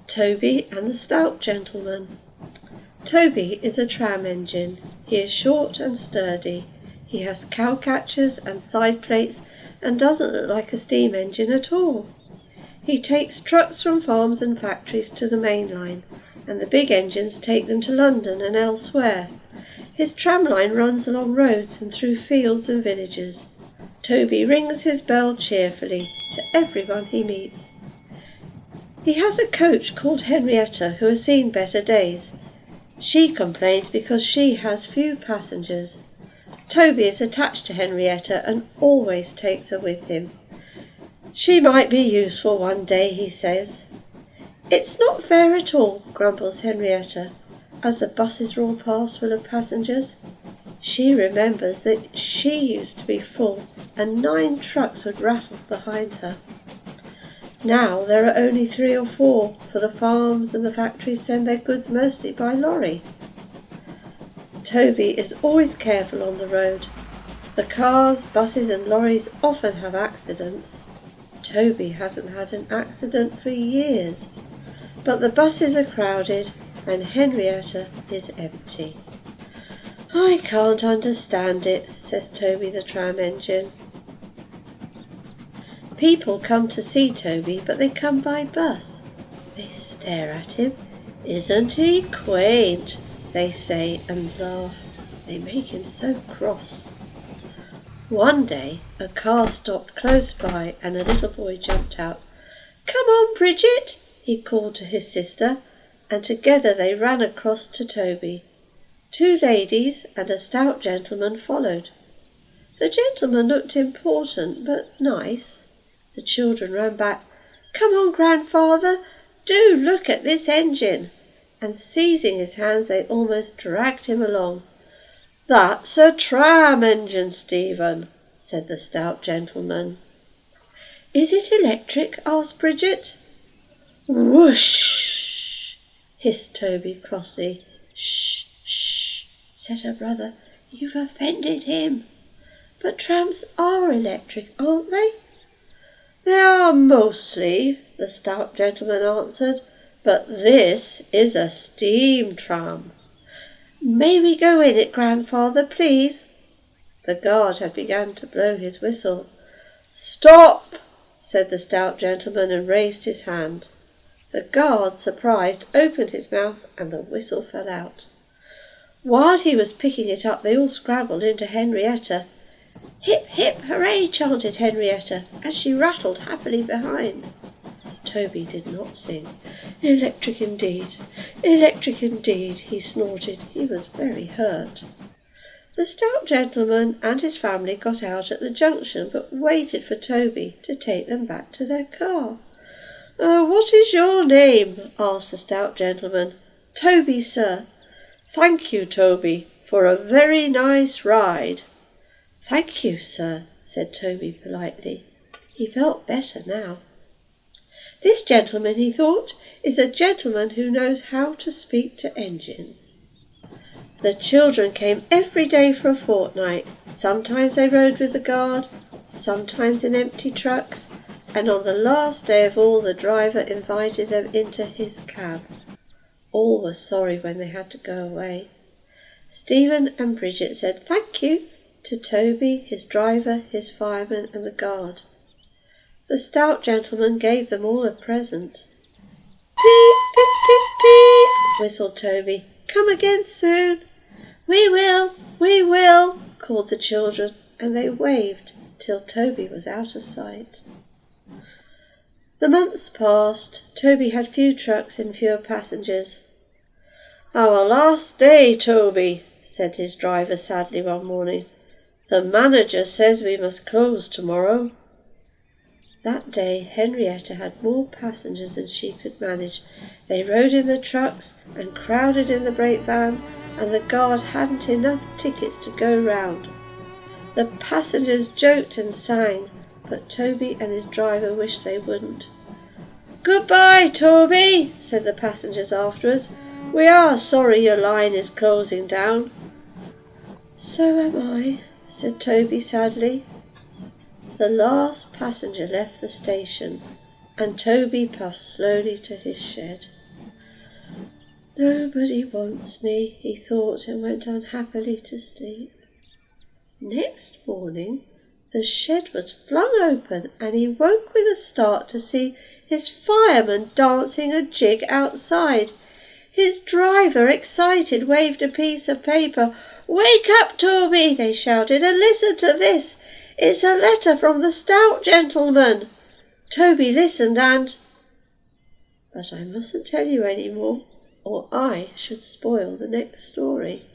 Toby and the Stout Gentleman. Toby is a tram engine. He is short and sturdy. He has cowcatchers and side plates and doesn't look like a steam engine at all. He takes trucks from farms and factories to the main line, and the big engines take them to London and elsewhere. His tram line runs along roads and through fields and villages. Toby rings his bell cheerfully to everyone he meets. He has a coach called Henrietta who has seen better days. She complains because she has few passengers. Toby is attached to Henrietta and always takes her with him. She might be useful one day, he says. It's not fair at all, grumbles Henrietta, as the buses roll past full of passengers. She remembers that she used to be full and 9 trucks would rattle behind her. Now there are only 3 or 4, for the farms and the factories send their goods mostly by lorry. Toby is always careful on the road. The cars, buses and lorries often have accidents. Toby hasn't had an accident for years, but the buses are crowded and Henrietta is empty. I can't understand it, says Toby the Tram Engine. People come to see Toby, but they come by bus. They stare at him. Isn't he quaint? They say and laugh. They make him so cross. One day a car stopped close by and a little boy jumped out. Come on, Bridget, he called to his sister, and together they ran across to Toby. 2 ladies and a stout gentleman followed. The gentleman looked important but nice. The children ran back. Come on, grandfather, do look at this engine. And seizing his hands they almost dragged him along. That's a tram engine, Stephen, said the stout gentleman. Is it electric? Asked Bridget. Whoosh, hissed Toby crossly. Shh, shh, said her brother. You've offended him. But trams are electric, aren't they? They are mostly, the stout gentleman answered, but this is a steam tram. May we go in it, grandfather, please? The guard had begun to blow his whistle. Stop, said the stout gentleman and raised his hand. The guard, surprised, opened his mouth and the whistle fell out. While he was picking it up, they all scrambled into Henrietta. Hip, hip, hooray, chanted Henrietta, as she rattled happily behind. Toby did not sing. Electric indeed, he snorted. He was very hurt. The stout gentleman and his family got out at the junction, but waited for Toby to take them back to their car. What is your name? Asked the stout gentleman. Toby, sir. Thank you, Toby, for a very nice ride. Thank you, sir, said Toby politely. He felt better now. This gentleman, he thought, is a gentleman who knows how to speak to engines. The children came every day for a fortnight. Sometimes they rode with the guard, sometimes in empty trucks, and on the last day of all the driver invited them into his cab. All were sorry when they had to go away. Stephen and Bridget said thank you to Toby, his driver, his fireman and the guard. The stout gentleman gave them all a present. Beep, beep, beep, beep, whistled Toby. Come again soon. We will, called the children, and they waved till Toby was out of sight. The months passed. Toby had few trucks and fewer passengers. Our last day, Toby, said his driver sadly one morning. The manager says we must close tomorrow. That day Henrietta had more passengers than she could manage. They rode in the trucks and crowded in the break van, and the guard hadn't enough tickets to go round. The passengers joked and sang, but Toby and his driver wished they wouldn't. Goodbye, Toby, said the passengers afterwards. We are sorry your line is closing down. So am I, said Toby sadly. The last passenger left the station. and Toby puffed slowly to his shed. Nobody wants me, he thought, and went unhappily to sleep. Next morning the shed was flung open, and he woke with a start to see his fireman dancing a jig outside. His driver, excited, waved a piece of paper. "Wake up, Toby," they shouted, "and listen to this. It's a letter from the Stout Gentleman." Toby listened and... But I mustn't tell you any more, or I should spoil the next story.